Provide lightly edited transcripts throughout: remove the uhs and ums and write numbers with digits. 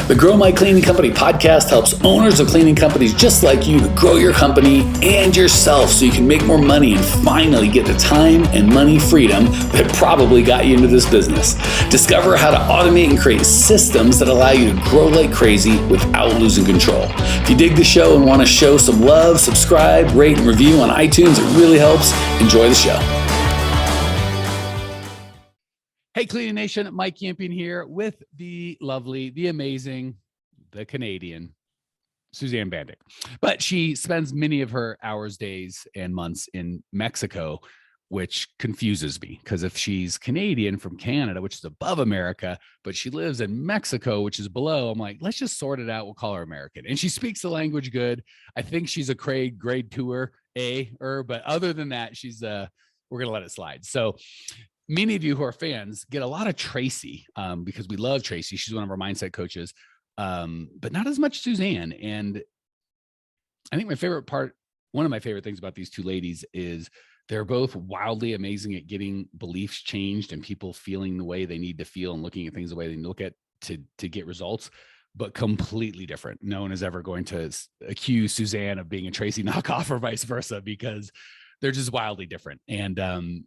The Grow My Cleaning Company podcast helps owners of cleaning companies just like you to grow your company and yourself so you can make more money and finally get the time and money freedom that probably got you into this business. Discover how to automate and create systems that allow you to grow like crazy without losing control. If you dig the show and want to show some love, subscribe, rate, and review on iTunes. It really helps. Enjoy the show. Hey, Cleaning Nation, Mike Yampian here with the lovely, the amazing, the Canadian, Suzanne Bandick. But she spends many of her hours, days, and months in Mexico, which confuses me because if she's Canadian from Canada, which is above America, but she lives in Mexico, which is below, I'm like, let's just sort it out. We'll call her American. And she speaks the language good. I think she's a grade 2-er, but other than that, she's we're going to let it slide. So many of you who are fans get a lot of Tracy because we love Tracy. She's one of our mindset coaches, but not as much Suzanne. And I think one of my favorite things about these two ladies is they're both wildly amazing at getting beliefs changed and people feeling the way they need to feel and looking at things the way they look at to get results, but completely different. No one is ever going to accuse Suzanne of being a Tracy knockoff or vice versa because they're just wildly different. And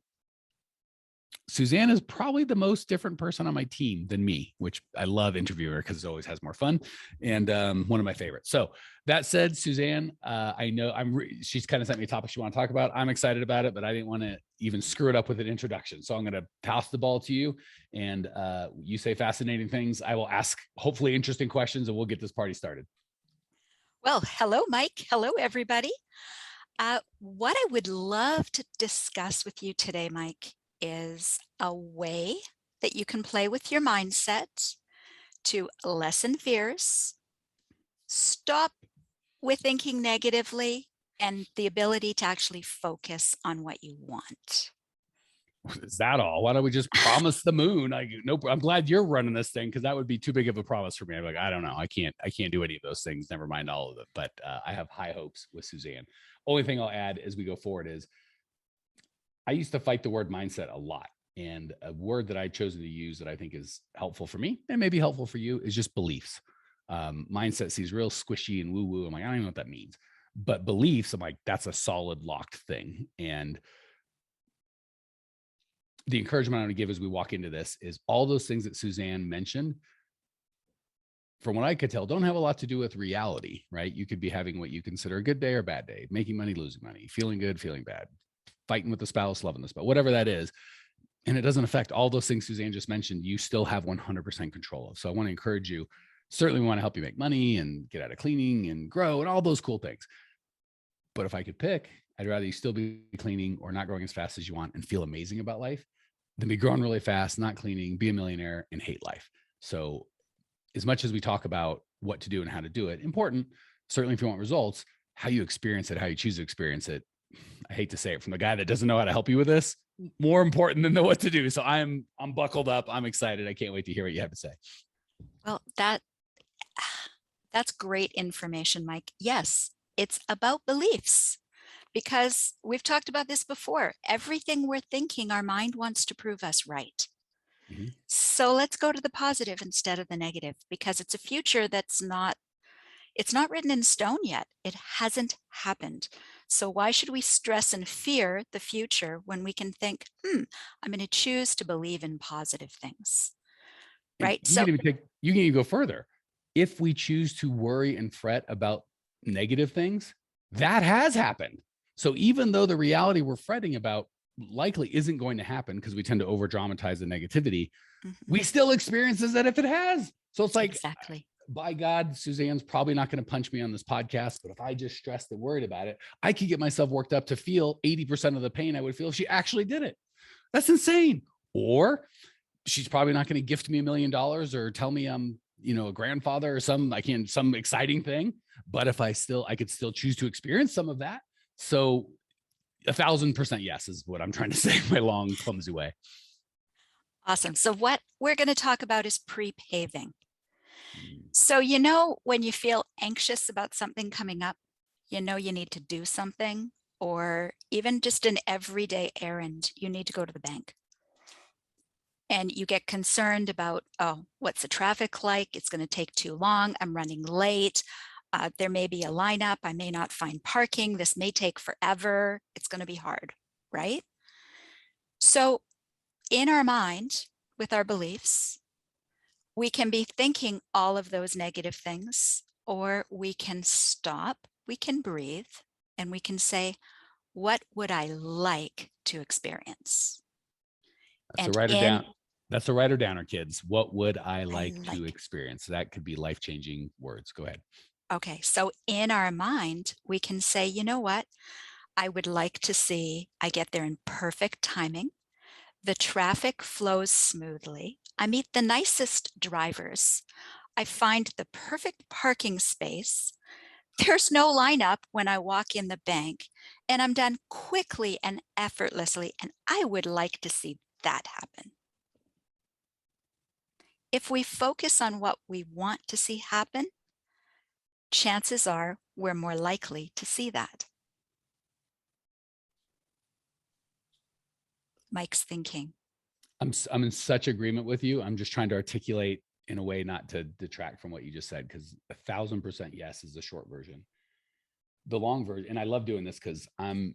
Suzanne is probably the most different person on my team than me, which I love interviewing her because it always has more fun and one of my favorites. So that said, Suzanne, I know she's kind of sent me a topic she want to talk about. I'm excited about it, but I didn't want to even screw it up with an introduction. So I'm going to pass the ball to you and you say fascinating things. I will ask hopefully interesting questions and we'll get this party started. Well, hello, Mike. Hello, everybody. What I would love to discuss with you today, Mike, is a way that you can play with your mindset to lessen fears, stop with thinking negatively, and the ability to actually focus on what you want. Is that all? Why don't we just promise the moon? I'm glad you're running this thing because that would be too big of a promise for me. I'm like, I don't know. I can't do any of those things. Never mind all of it. But I have high hopes with Suzanne. Only thing I'll add as we go forward is I used to fight the word mindset a lot. And a word that I've chosen to use that I think is helpful for me and maybe helpful for you is just beliefs. Mindset seems real squishy and woo-woo. I'm like, I don't even know what that means. But beliefs, I'm like, that's a solid locked thing. And the encouragement I want to give as we walk into this is all those things that Suzanne mentioned, from what I could tell, don't have a lot to do with reality, right? You could be having what you consider a good day or bad day, making money, losing money, feeling good, feeling bad, fighting with the spouse, loving the spouse, whatever that is. And it doesn't affect all those things Suzanne just mentioned. You still have 100% control of. So I want to encourage you. Certainly we want to help you make money and get out of cleaning and grow and all those cool things. But if I could pick, I'd rather you still be cleaning or not growing as fast as you want and feel amazing about life than be growing really fast, not cleaning, be a millionaire and hate life. So as much as we talk about what to do and how to do it, important, certainly if you want results, how you experience it, how you choose to experience it. I hate to say it from the guy that doesn't know how to help you with this, more important than know what to do. So I'm buckled up. I'm excited. I can't wait to hear what you have to say. Well, that's great information, Mike. Yes, it's about beliefs because we've talked about this before. Everything we're thinking, our mind wants to prove us right. Mm-hmm. So let's go to the positive instead of the negative because it's a future it's not written in stone yet. It hasn't happened. So why should we stress and fear the future when we can think, I'm going to choose to believe in positive things, right? You can even go further. If we choose to worry and fret about negative things, that has happened. So even though the reality we're fretting about likely isn't going to happen because we tend to over dramatize the negativity, we still experience that if it has. So it's like, exactly. By God, Suzanne's probably not going to punch me on this podcast, but if I just stressed and worried about it, I could get myself worked up to feel 80% of the pain I would feel if she actually did it. That's insane. Or she's probably not going to gift me $1 million or tell me I'm, a grandfather or some exciting thing. But if I could still choose to experience some of that. So 1,000% yes is what I'm trying to say in my long, clumsy way. Awesome. So what we're going to talk about is pre-paving. So, when you feel anxious about something coming up, you need to do something, or even just an everyday errand, you need to go to the bank. and you get concerned about, oh, what's the traffic like? It's going to take too long. I'm running late. There may be a lineup. I may not find parking. This may take forever. It's going to be hard, right? So in our mind, with our beliefs, we can be thinking all of those negative things, or we can stop, we can breathe, and we can say, what would I like to experience? That's a And writer in down. That's a writer downer, kids. What would I I like to like, experience? That could be life-changing words. Go ahead. okay, so in our mind, we can say, you know what? I would like to see I get there in perfect timing. The traffic flows smoothly. I meet the nicest drivers. I find the perfect parking space. There's no lineup when I walk in the bank, and I'm done quickly and effortlessly. And I would like to see that happen. If we focus on what we want to see happen, chances are we're more likely to see that. Mike's thinking. I'm in such agreement with you. I'm just trying to articulate in a way not to detract from what you just said, because 1,000% yes is the short version. The long version, and I love doing this because I'm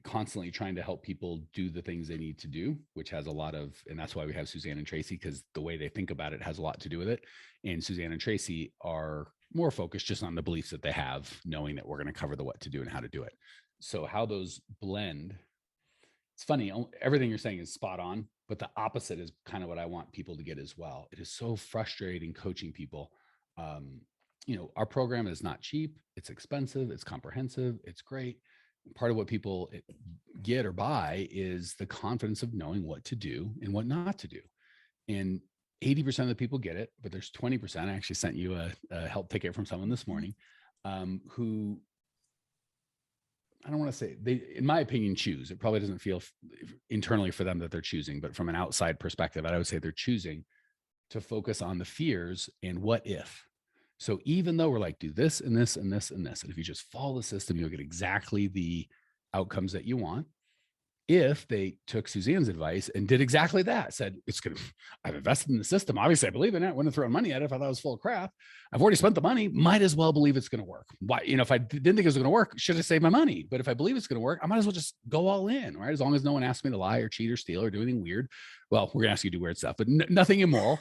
constantly trying to help people do the things they need to do, which has a lot of, and that's why we have Suzanne and Tracy, because the way they think about it has a lot to do with it. And Suzanne and Tracy are more focused just on the beliefs that they have, knowing that we're going to cover the what to do and how to do it. So how those blend, it's funny, everything you're saying is spot on, but the opposite is kind of what I want people to get as well. It is so frustrating coaching people. Our program is not cheap, it's expensive, it's comprehensive, it's great. Part of what people get or buy is the confidence of knowing what to do and what not to do. And 80% of the people get it, but there's 20%. I actually sent you a help ticket from someone this morning who, I don't want to say they, in my opinion, choose. It probably doesn't feel internally for them that they're choosing, but from an outside perspective, I would say they're choosing to focus on the fears and what if. So even though we're like, do this and this and this and this, and if you just follow the system, you'll get exactly the outcomes that you want. If they took Suzanne's advice and did exactly that, said, I've invested in the system. Obviously, I believe in it. I wouldn't throw money at it if I thought it was full of crap. I've already spent the money. Might as well believe it's going to work. Why, if I didn't think it was going to work, should I save my money? But if I believe it's going to work, I might as well just go all in, right? As long as no one asks me to lie or cheat or steal or do anything weird. Well, we're going to ask you to do weird stuff, but nothing immoral.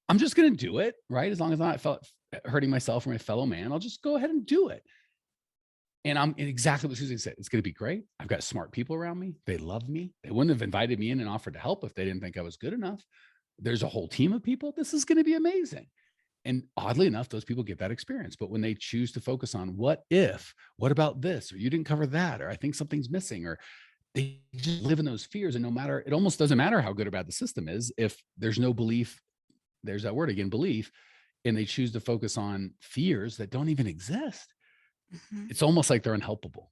I'm just going to do it, right? As long as I'm not hurting myself or my fellow man, I'll just go ahead and do it. And I'm exactly what Susan said. It's going to be great. I've got smart people around me. They love me. They wouldn't have invited me in and offered to help if they didn't think I was good enough. There's a whole team of people. This is going to be amazing. And oddly enough, those people get that experience. But when they choose to focus on what if, what about this, or you didn't cover that, or I think something's missing, or they just live in those fears. And no matter, it almost doesn't matter how good or bad the system is. If there's no belief, there's that word again, belief, and they choose to focus on fears that don't even exist. Mm-hmm. It's almost like they're unhelpable.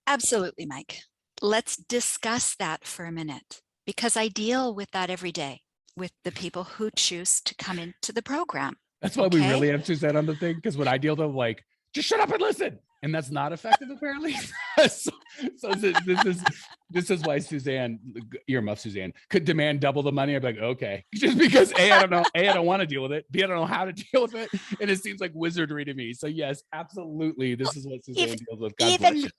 Absolutely, Mike. Let's discuss that for a minute, because I deal with that every day with the people who choose to come into the program. That's why we really have Suzanne on the thing, because when I deal with them, like, just shut up and listen. And that's not effective, apparently. so this is why Suzanne, earmuff Suzanne, could demand double the money. I'd be like, okay, just because I don't know, I don't want to deal with it. B, I don't know how to deal with it, and it seems like wizardry to me. So yes, absolutely, this is what Suzanne deals with. God bless you.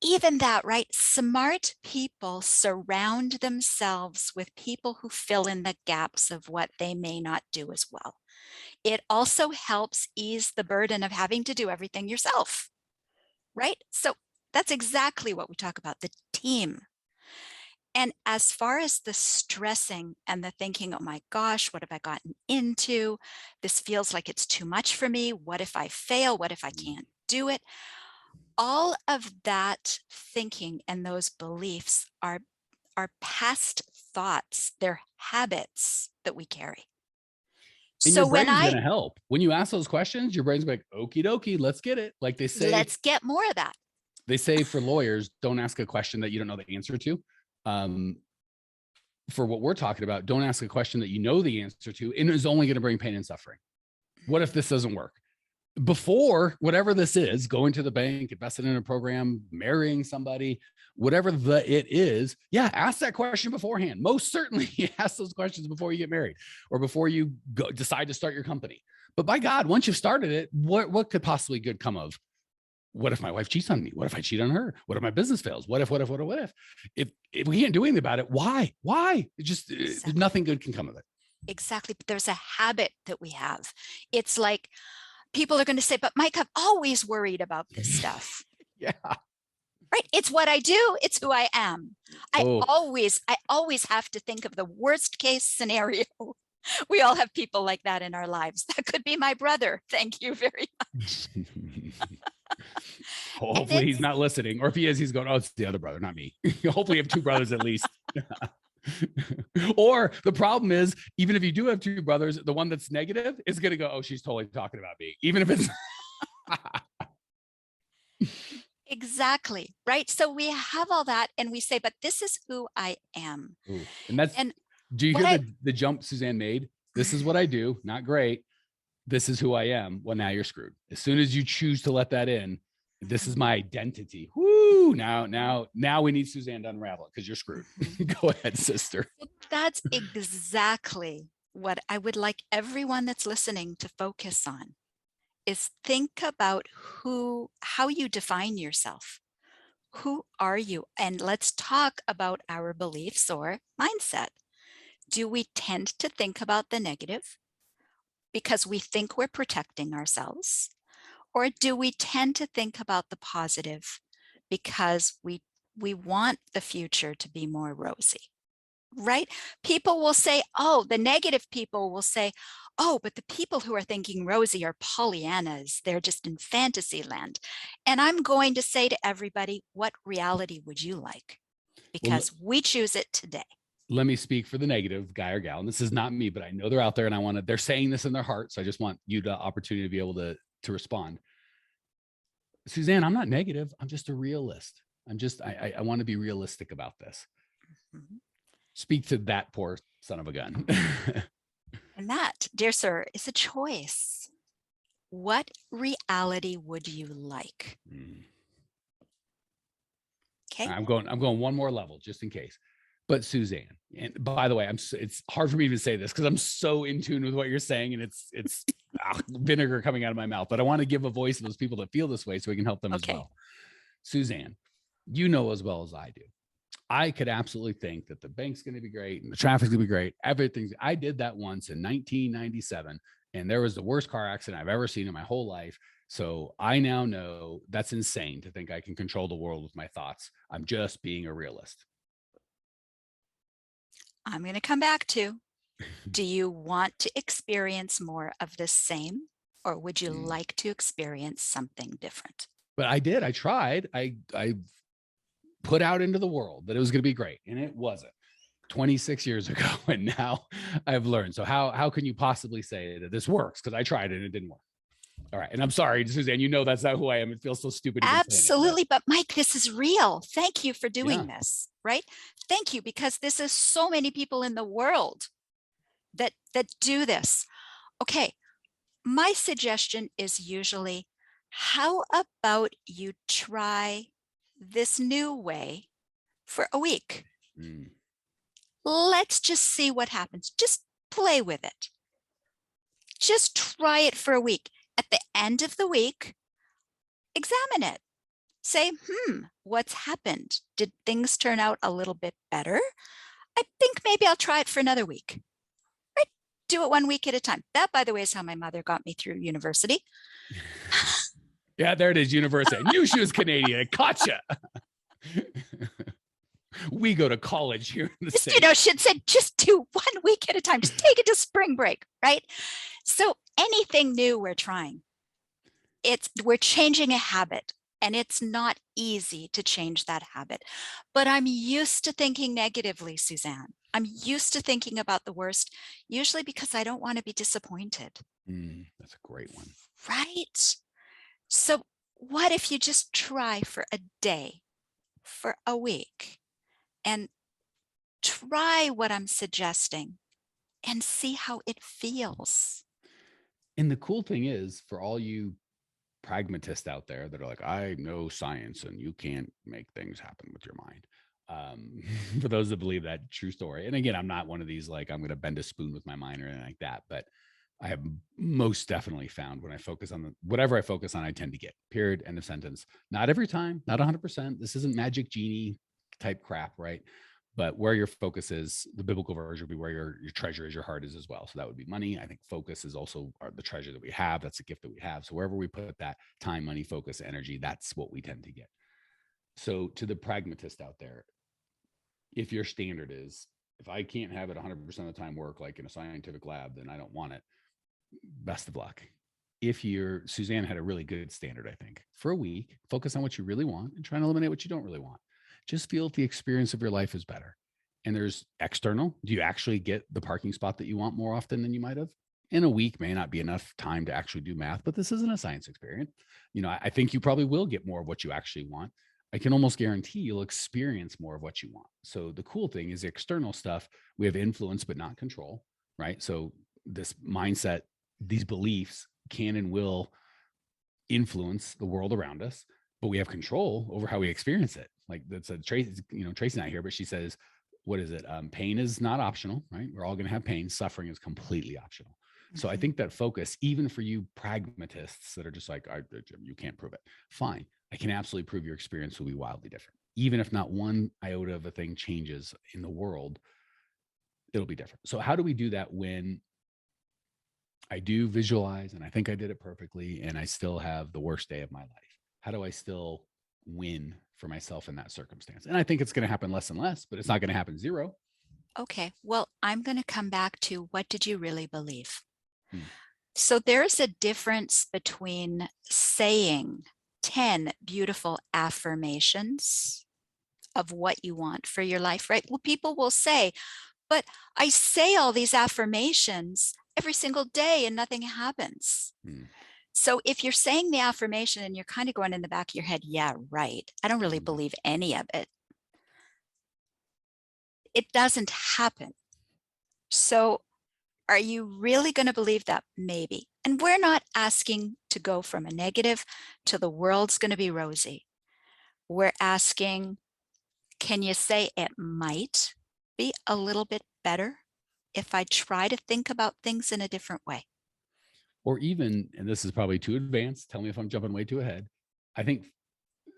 Even that, right? Smart people surround themselves with people who fill in the gaps of what they may not do as well. It also helps ease the burden of having to do everything yourself, right? So that's exactly what we talk about, the team. And as far as the stressing and the thinking, oh my gosh, what have I gotten into? This feels like it's too much for me. What if I fail? What if I can't do it? All of that thinking and those beliefs are past thoughts. They're habits that we carry. And so your brain's going to help. When you ask those questions, your brain's like, okie dokie, let's get it. Like they say, let's get more of that. They say for lawyers, don't ask a question that you don't know the answer to. For what we're talking about, don't ask a question that you know the answer to and is only going to bring pain and suffering. What if this doesn't work? before whatever this is, going to the bank, investing in a program, marrying somebody, whatever it is, yeah, ask that question beforehand. Most certainly ask those questions before you get married or before you decide to start your company. But by God, once you've started it, what could possibly good come of? What if my wife cheats on me? What if I cheat on her? What if my business fails? What if? If we can't do anything about it, why? It just Exactly. nothing good can come of it. Exactly. But there's a habit that we have. It's like people are going to say, but Mike, I've always worried about this stuff. Yeah. Right? It's what I do. It's who I am. I Oh, always have to think of the worst case scenario. We all have people like that in our lives. That could be my brother. Thank you very much. hopefully he's not listening, or if he is, he's going, oh, it's the other brother, not me. Hopefully you have two brothers at least. Or the problem is, even if you do have two brothers, the one that's negative is going to go, oh, she's totally talking about me, even if it's Exactly. Right. So we have all that and we say, but this is who I am. Ooh. And that's, And do you what hear the jump Suzanne made? This is what I do. Not great. This is who I am. Well, now you're screwed. As soon as you choose to let that in, this is my identity. Woo! Now we need Suzanne to unravel it because you're screwed. Go ahead, sister. that's exactly what I would like everyone that's listening to focus on is think about how you define yourself. Who are you? And let's talk about our beliefs or mindset. Do we tend to think about the negative because we think we're protecting ourselves? Or do we tend to think about the positive because we want the future to be more rosy? Right? People will say, oh, the negative people will say, oh, but the people who are thinking rosy are Pollyannas. They're just in fantasy land. And I'm going to say to everybody, what reality would you like? Well, Because we choose it today. let me speak for the negative guy or gal. And this is not me, but I know they're out there and they're saying this in their heart. So I just want you the opportunity to be able to respond. Suzanne, I'm not negative. I'm just a realist. I want to be realistic about this. Mm-hmm. Speak to that poor son of a gun. And that, dear sir, is a choice. What reality would you like? Okay. I'm going one more level just in case. But Suzanne, and by the way, it's hard for me to say this because I'm so in tune with what you're saying, and it's vinegar coming out of my mouth. But I want to give a voice to those people that feel this way so we can help them as well. Suzanne, you know as well as I do. I could absolutely think that the bank's going to be great and the traffic's going to be great. Everything's. I did that once in 1997, and there was the worst car accident I've ever seen in my whole life. So I now know that's insane to think I can control the world with my thoughts. I'm just being a realist. I'm going to come back to, do you want to experience more of the same, or would you like to experience something different? But I did. I tried. I put out into the world that it was going to be great, and it wasn't 26 years ago. And now I've learned. So how can you possibly say that this works? Because I tried it and it didn't work. All right. And I'm sorry, Suzanne, you know that's not who I am. It feels so stupid. Absolutely. But Mike, this is real. Thank you for doing this, right? Thank you, because this is so many people in the world that do this. Okay. My suggestion is usually, how about you try this new way for a week? Let's just see what happens. Just play with it. Just try it for a week. At the end of the week, examine it. Say, what's happened? Did things turn out a little bit better? I think maybe I'll try it for another week. Right? Do it 1 week at a time. That, by the way, is how my mother got me through university. Yeah, there it is, university. I knew she was Canadian. I caught you. We go to college here in the States. You know, she'd said, just do 1 week at a time. Just take it to spring break, right? So anything new we're trying, we're changing a habit, and it's not easy to change that habit. But I'm used to thinking negatively, Suzanne. I'm used to thinking about the worst, usually because I don't want to be disappointed. That's a great one. Right? So what if you just try for a day, for a week, and try what I'm suggesting and see how it feels? And the cool thing is, for all you pragmatists out there that are like, I know science and you can't make things happen with your mind. For those that believe that, true story. And again, I'm not one of these like I'm going to bend a spoon with my mind or anything like that, but I have most definitely found when I focus on whatever I focus on, I tend to get. Period. End of sentence. Not every time, not 100%. This isn't magic genie type crap, right? But where your focus is, the biblical version would be where your treasure is, your heart is as well. So that would be money. I think focus is also the treasure that we have. That's a gift that we have. So wherever we put that time, money, focus, energy, that's what we tend to get. So to the pragmatist out there, if your standard is, if I can't have it 100% of the time work like in a scientific lab, then I don't want it. Best of luck. If you're, Suzanne had a really good standard, I think, for a week, focus on what you really want and try and eliminate what you don't really want. Just feel if the experience of your life is better. And there's external. Do you actually get the parking spot that you want more often than you might have? In a week may not be enough time to actually do math, but this isn't a science experiment. I think you probably will get more of what you actually want. I can almost guarantee you'll experience more of what you want. So the cool thing is the external stuff, we have influence, but not control, right? So this mindset, these beliefs can and will influence the world around us, but we have control over how we experience it. Like that's a Tracy, Tracy's not here, but she says, what is it? Pain is not optional, right? We're all going to have pain. Suffering is completely optional. So I think that focus, even for you pragmatists that are just like, you can't prove it. Fine. I can absolutely prove your experience will be wildly different. Even if not one iota of a thing changes in the world, it'll be different. So how do we do that when I do visualize and I think I did it perfectly and I still have the worst day of my life? How do I still win for myself in that circumstance? And I think it's going to happen less and less, but it's not going to happen zero. Okay, well, I'm going to come back to what did you really believe? Hmm. So there's a difference between saying 10 beautiful affirmations of what you want for your life, right? Well, people will say, but I say all these affirmations every single day and nothing happens. Hmm. So if you're saying the affirmation and you're kind of going in the back of your head, yeah, right, I don't really Hmm. believe any of it, it doesn't happen. So are you really going to believe that? Maybe. And we're not asking to go from a negative to the world's going to be rosy. We're asking, can you say it might be a little bit better if I try to think about things in a different way? Or even, and this is probably too advanced, tell me if I'm jumping way too ahead. I think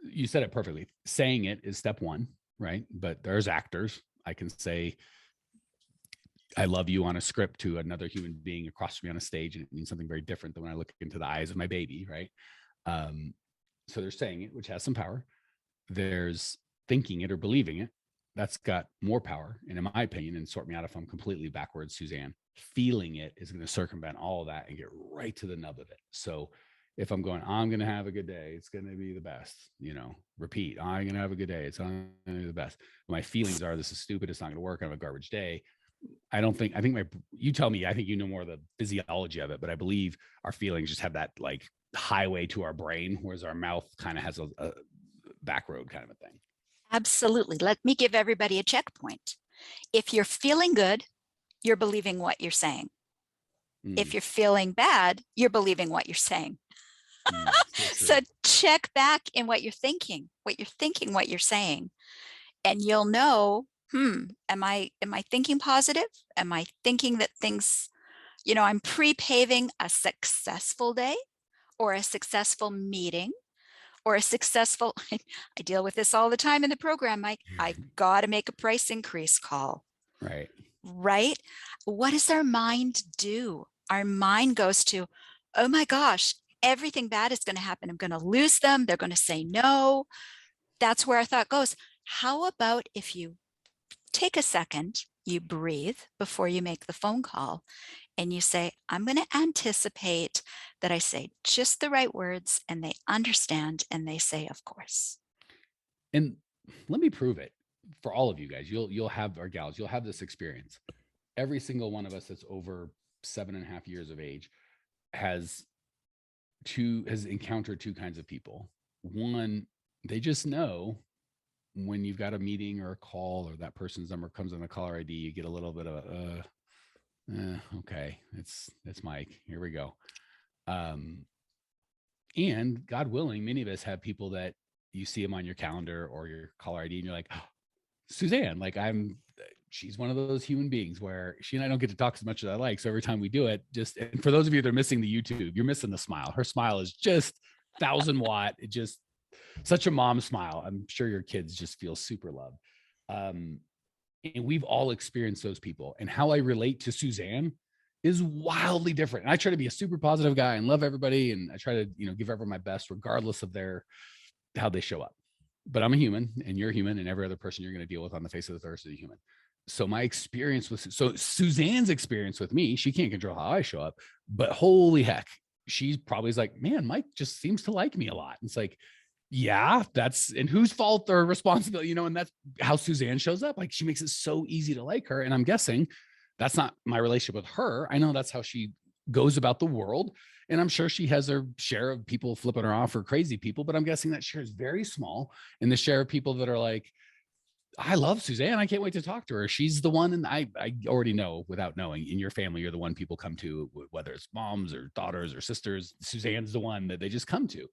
you said it perfectly. Saying it is step one, right? But there's actors. I can say, I love you on a script to another human being across from me on a stage, and it means something very different than when I look into the eyes of my baby, right? Um, so they're saying it, which has some power. There's thinking it or believing it. That's got more power. And in my opinion, and sort me out if I'm completely backwards, Suzanne, feeling it is going to circumvent all of that and get right to the nub of it. So if I'm going, I'm going to have a good day, it's going to be the best, repeat, I'm going to have a good day, it's going to be the best. My feelings are, this is stupid, it's not going to work, I have a garbage day. I think you tell me, I think you know more of the physiology of it, but I believe our feelings just have that like highway to our brain, whereas our mouth kind of has a back road kind of a thing. Absolutely. Let me give everybody a checkpoint. If you're feeling good, you're believing what you're saying. If Mm, you're feeling bad, you're believing what you're saying. so So true. check back in what you're thinking, what you're saying, and you'll know, am I thinking positive? Am I thinking that things, I'm pre-paving a successful day or a successful meeting or a successful, I deal with this all the time in the program. I've got to make a price increase call, Right. right? What does our mind do? Our mind goes to, oh my gosh, everything bad is going to happen. I'm going to lose them. They're going to say no. That's where our thought goes. How about if you take a second, you breathe before you make the phone call, and you say, I'm going to anticipate that I say just the right words and they understand and they say, of course. And let me prove it for all of you guys. You'll have, our gals, you'll have this experience. Every single one of us that's over 7.5 years of age has encountered two kinds of people. One, they just know when you've got a meeting or a call or that person's number comes on the caller ID, you get a little bit of okay, it's Mike. Here we go. And God willing, many of us have people that you see them on your calendar or your caller ID and you're like, oh, Suzanne, like she's one of those human beings where she and I don't get to talk as much as I like. So every time we do it, and for those of you that are missing the YouTube, you're missing the smile. Her smile is just 1,000 watt. It just such a mom smile. I'm sure your kids just feel super loved. And we've all experienced those people. And how I relate to Suzanne is wildly different. And I try to be a super positive guy and love everybody. And I try to, give everyone my best, regardless of how they show up. But I'm a human and you're human, and every other person you're going to deal with on the face of the earth is a human. So my experience Suzanne's experience with me, she can't control how I show up, but holy heck, she's probably like, man, Mike just seems to like me a lot. And it's like, yeah, and whose fault or responsibility, and that's how Suzanne shows up. Like she makes it so easy to like her. And I'm guessing that's not my relationship with her. I know that's how she goes about the world. And I'm sure she has her share of people flipping her off or crazy people, but I'm guessing that share is very small. And the share of people that are like, I love Suzanne. I can't wait to talk to her. She's the one. And I already know without knowing, in your family, you're the one people come to, whether it's moms or daughters or sisters. Suzanne's the one that they just come to.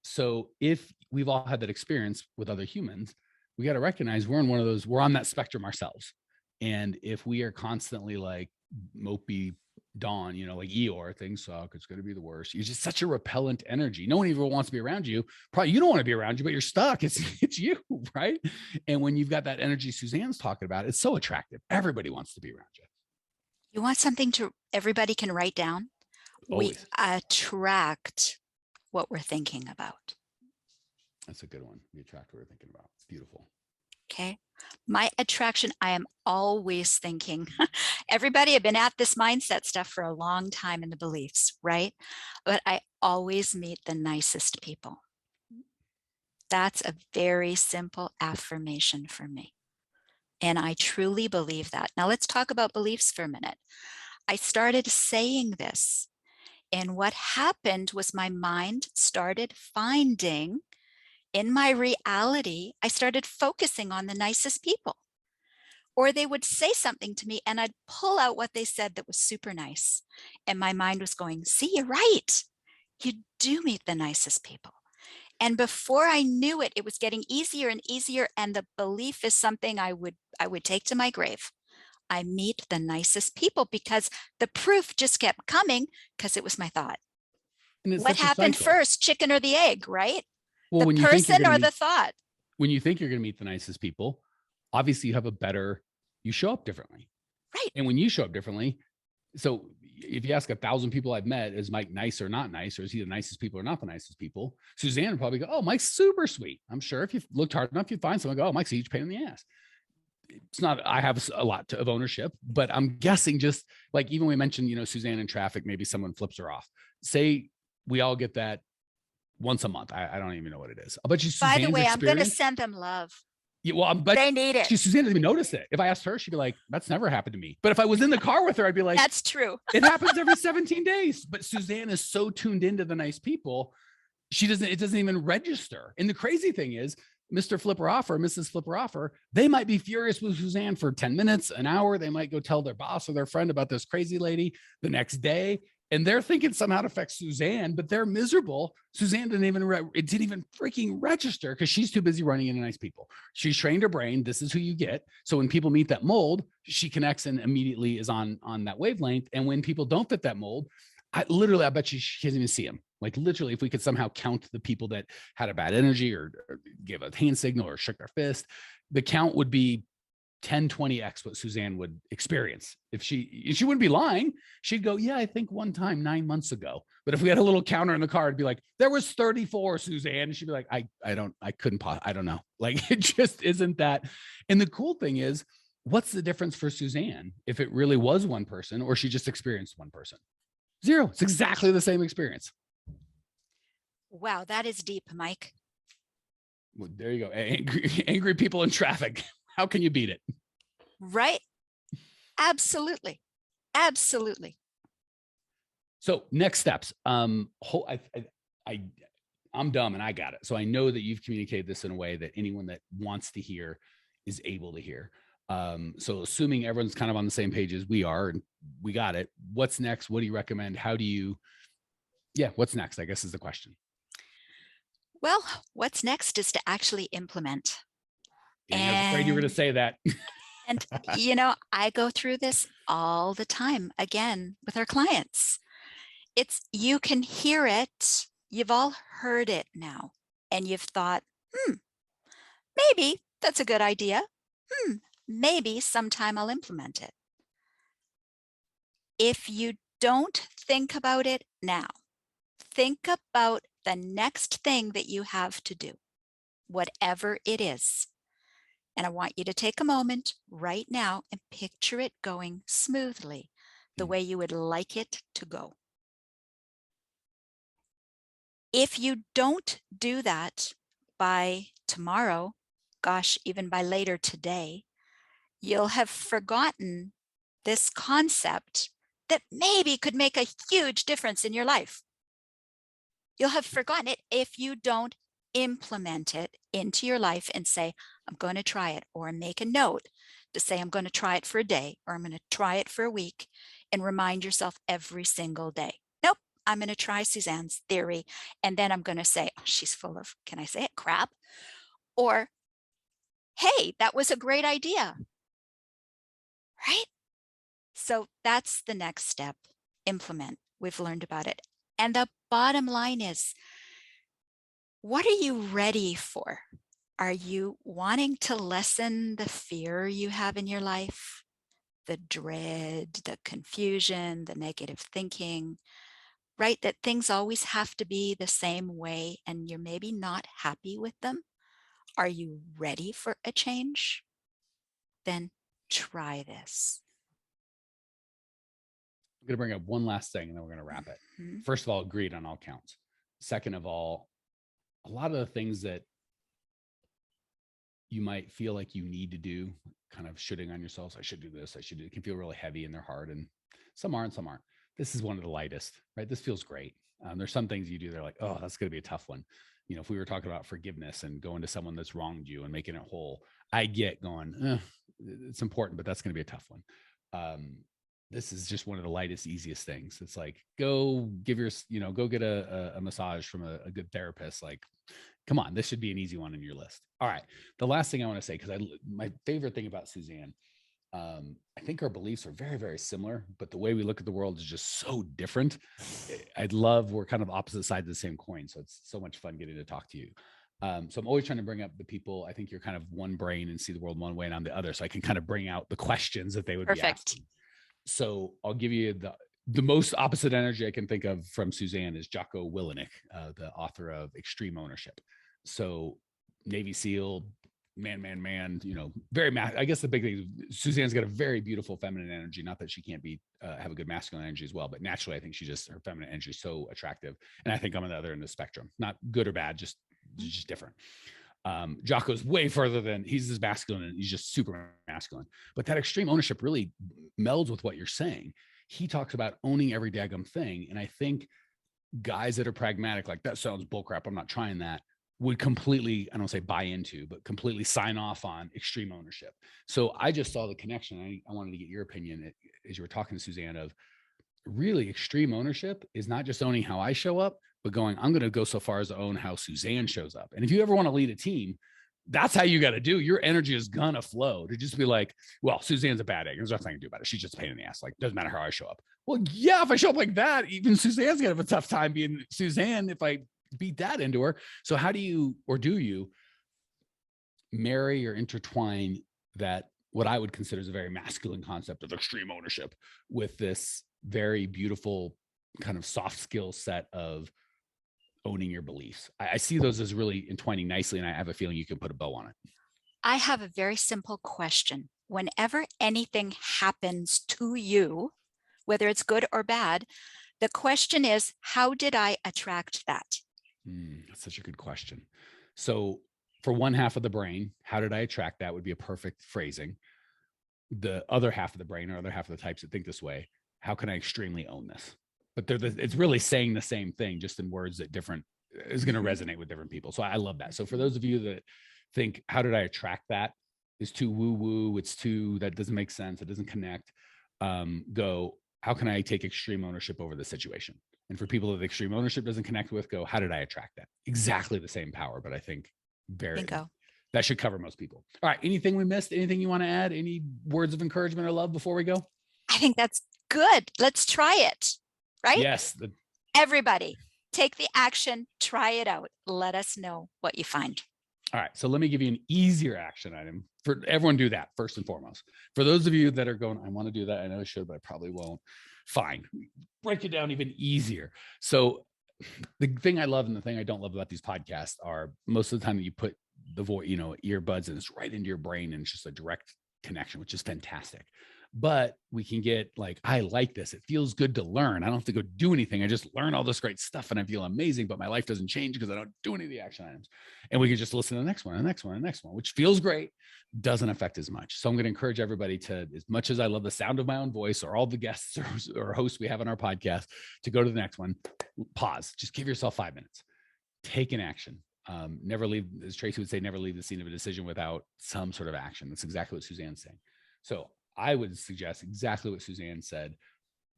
So if we've all had that experience with other humans, we got to recognize we're on that spectrum ourselves. And if we are constantly like mopey Dawn, like Eeyore, things suck, it's going to be the worst. You're just such a repellent energy. No one even wants to be around you. Probably you don't want to be around you, but you're stuck. It's you, right? And when you've got that energy Suzanne's talking about, it's so attractive. Everybody wants to be around you. You want something everybody can write down? Always. We attract what we're thinking about. That's a good one. We attract what we're thinking about. It's beautiful. Okay. My attraction, I am always thinking. Everybody have been at this mindset stuff for a long time in the beliefs, right? But I always meet the nicest people. That's a very simple affirmation for me. And I truly believe that. Now let's talk about beliefs for a minute. I started saying this, and what happened was my mind started finding in my reality, I started focusing on the nicest people. Or they would say something to me and I'd pull out what they said that was super nice. And my mind was going, see, you're right. You do meet the nicest people. And before I knew it, it was getting easier and easier. And the belief is something I would take to my grave. I meet the nicest people because the proof just kept coming because it was my thought. What happened first, chicken or the egg, right? Well, the person or the thought? When you think you're going to meet the nicest people, obviously you show up differently. Right. And when you show up differently, so if you ask 1,000 people I've met, is Mike nice or not nice? Or is he the nicest people or not the nicest people? Suzanne would probably go, oh, Mike's super sweet. I'm sure if you looked hard enough, you'd find someone go, oh, Mike's a huge pain in the ass. It's not, I have a lot of ownership, but I'm guessing just like, even we mentioned, Suzanne in traffic, maybe someone flips her off. Say we all get that once a month. I don't even know what it is. But by the way, I'm going to send them love. Yeah, well, they need it. Suzanne doesn't even notice it. If I asked her, she'd be like, that's never happened to me. But if I was in the car with her, I'd be like, that's true. It happens every 17 days. But Suzanne is so tuned into the nice people. It doesn't even register. And the crazy thing is, Mr. Flipper Offer, Mrs. Flipper Offer, they might be furious with Suzanne for 10 minutes, an hour. They might go tell their boss or their friend about this crazy lady the next day. And they're thinking somehow it affects Suzanne, but they're miserable. Suzanne didn't even freaking register because she's too busy running into nice people. She's trained her brain. This is who you get. So when people meet that mold, she connects and immediately is on that wavelength. And when people don't fit that mold, I bet you she doesn't even see them. Like literally, if we could somehow count the people that had a bad energy or gave a hand signal or shook their fist, the count would be 10, 20x what Suzanne would experience. If she wouldn't be lying, she'd go, yeah, I think one time 9 months ago. But if we had a little counter in the car, it'd be like, there was 34, Suzanne. And she'd be like, I don't know. Like, it just isn't that. And the cool thing is, what's the difference for Suzanne if it really was one person or she just experienced one person? Zero. It's exactly the same experience. Wow, that is deep, Mike. Well, there you go. Angry people in traffic. How can you beat it? Right. Absolutely. Absolutely. So next steps. I'm dumb and I got it. So I know that you've communicated this in a way that anyone that wants to hear is able to hear. So assuming everyone's kind of on the same page as we are and we got it, what's next? What do you recommend? What's next? I guess is the question. Well, what's next is to actually implement. Dang, I was afraid you were going to And say that. I go through this all the time again with our clients. It's you can hear it. You've all heard it now. And you've thought, hmm, maybe that's a good idea. Hmm, maybe sometime I'll implement it. If you don't think about it now, think about the next thing that you have to do, whatever it is. And I want you to take a moment right now and picture it going smoothly, the Hmm. way you would like it to go. If you don't do that by tomorrow, gosh, even by later today, you'll have forgotten this concept that maybe could make a huge difference in your life. You'll have forgotten it if you don't implement it into your life and say, I'm going to try it, or make a note to say, I'm going to try it for a day, or I'm going to try it for a week, and remind yourself every single day. Nope, I'm going to try Suzanne's theory. And then I'm going to say, oh, she's full of, can I say it, crap? Or, hey, that was a great idea, right? So that's the next step. Implement. We've learned about it. And the bottom line is, what are you ready for? Are you wanting to lessen the fear you have in your life? The dread, the confusion, the negative thinking, right? That things always have to be the same way and you're maybe not happy with them. Are you ready for a change? Then try this. I'm going to bring up one last thing and then we're going to wrap it. Mhm. First of all, agreed on all counts. Second of all, a lot of the things that you might feel like you need to do, kind of shooting on yourself. I should do this. I should do it. Can feel really heavy in their heart. And some aren't, some aren't. This is one of the lightest, right? This feels great. There's some things you do. They're like, oh, that's going to be a tough one. You know, if we were talking about forgiveness and going to someone that's wronged you and making it whole, I get going, it's important, but that's going to be a tough one. This is just one of the lightest, easiest things. It's like, go give your, go get a massage from a good therapist. Like, come on, this should be an easy one on your list. All right. The last thing I want to say, because my favorite thing about Suzanne, I think our beliefs are very, very similar, but the way we look at the world is just so different. I'd love, we're kind of opposite sides of the same coin. So it's so much fun getting to talk to you. So I'm always trying to bring up the people. I think you're kind of one brain and see the world one way and I'm the other. So I can kind of bring out the questions that they would be Perfect. asking. So I'll give you the most opposite energy I can think of from Suzanne is Jocko Willenick, the author of Extreme Ownership. So Navy SEAL, man, very I guess the big thing is Suzanne's got a very beautiful feminine energy. Not that she can't be have a good masculine energy as well, but naturally I think her feminine energy is so attractive. And I think I'm on the other end of the spectrum, not good or bad, just different. Jocko's way further than he's as masculine and he's just super masculine. But that extreme ownership really melds with what you're saying. He talks about owning every daggum thing. And I think guys that are pragmatic, like that sounds bullcrap, I'm not trying that, would completely, I don't say buy into, but completely sign off on extreme ownership. So I just saw the connection. I wanted to get your opinion as you were talking to Suzanne of really extreme ownership is not just owning how I show up, but going, I'm going to go so far as to own how Suzanne shows up. And if you ever want to lead a team, that's how you got to do. Your energy is going to flow to just be like, well, Suzanne's a bad egg. There's nothing I can do about it. She's just a pain in the ass. Like, doesn't matter how I show up. Well, yeah, if I show up like that, even Suzanne's going to have a tough time being Suzanne if I beat that into her. So how do you, or do you marry or intertwine that, what I would consider is a very masculine concept of extreme ownership with this very beautiful kind of soft skill set of owning your beliefs? I see those as really entwining nicely, and I have a feeling you can put a bow on it. I have a very simple question. Whenever anything happens to you, whether it's good or bad, the question is, how did I attract that? That's such a good question. So for one half of the brain, how did I attract that would be a perfect phrasing. The other half of the brain or other half of the types that think this way, how can I extremely own this? But it's really saying the same thing, just in words that different is going to resonate with different people. So I love that. So for those of you that think, how did I attract that? Is too woo woo. It's too, that doesn't make sense. It doesn't connect. Go, how can I take extreme ownership over the situation? And for people that extreme ownership doesn't connect with, go, how did I attract that? Exactly the same power, but I think that should cover most people. All right. Anything we missed? Anything you want to add? Any words of encouragement or love before we go? I think that's good. Let's try it. Right? Yes. Everybody, take the action, try it out. Let us know what you find. All right. So let me give you an easier action item for everyone. Do that first and foremost. For those of you that are going, I want to do that. I know I should, but I probably won't. Fine. Break it down even easier. So the thing I love and the thing I don't love about these podcasts are most of the time that you put the voice, earbuds, and it's right into your brain and it's just a direct connection, which is fantastic. But we can get like, I like this. It feels good to learn. I don't have to go do anything. I just learn all this great stuff and I feel amazing, but my life doesn't change because I don't do any of the action items. And we can just listen to the next one, which feels great, doesn't affect as much. So I'm going to encourage everybody to, as much as I love the sound of my own voice or all the guests or hosts we have on our podcast, to go to the next one, pause, just give yourself 5 minutes, take an action. Never leave, as Tracy would say, never leave the scene of a decision without some sort of action. That's exactly what Suzanne's saying. So I would suggest exactly what Suzanne said.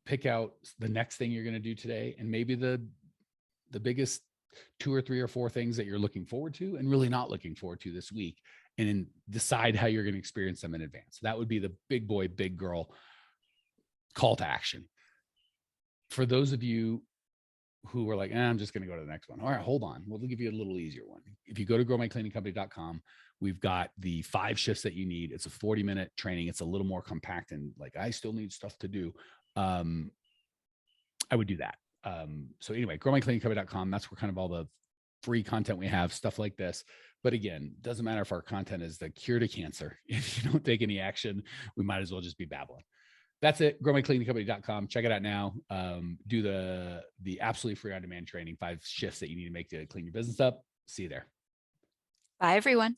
Pick out the next thing you're going to do today, and maybe the biggest 2 or 3 or 4 things that you're looking forward to and really not looking forward to this week, and then decide how you're going to experience them in advance. That would be the big boy, big girl call to action. For those of you who are like, I'm just going to go to the next one. All right, hold on. We'll give you a little easier one. If you go to growmycleaningcompany.com, we've got the 5 shifts that you need. It's a 40-minute training. It's a little more compact and like, I still need stuff to do. I would do that. So anyway, growmycleaningcompany.com. That's where kind of all the free content we have, stuff like this. But again, doesn't matter if our content is the cure to cancer. If you don't take any action, we might as well just be babbling. That's it. growmycleaningcompany.com. Check it out now. Do the absolutely free on-demand training, 5 shifts that you need to make to clean your business up. See you there. Bye, everyone.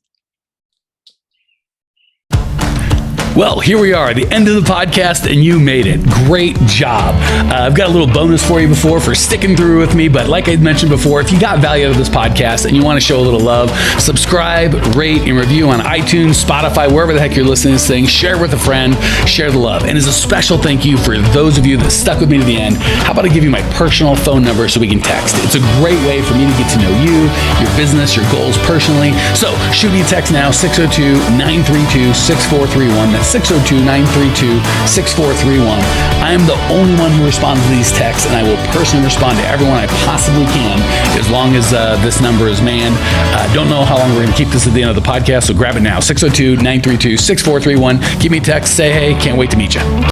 Well, here we are, the end of the podcast, and you made it. Great job. I've got a little bonus for you for sticking through with me. But like I mentioned before, if you got value out of this podcast and you want to show a little love, subscribe, rate, and review on iTunes, Spotify, wherever the heck you're listening to this thing. Share it with a friend. Share the love. And as a special thank you for those of you that stuck with me to the end, how about I give you my personal phone number so we can text? It's a great way for me to get to know you, your business, your goals personally. So shoot me a text now, 602-932-6431. That's 602-932-6431. I am the only one who responds to these texts, and I will personally respond to everyone I possibly can as long as this number is manned. Don't know how long we're going to keep this at the end of the podcast, so grab it now, 602-932-6431. Give me a text, say hey, can't wait to meet you.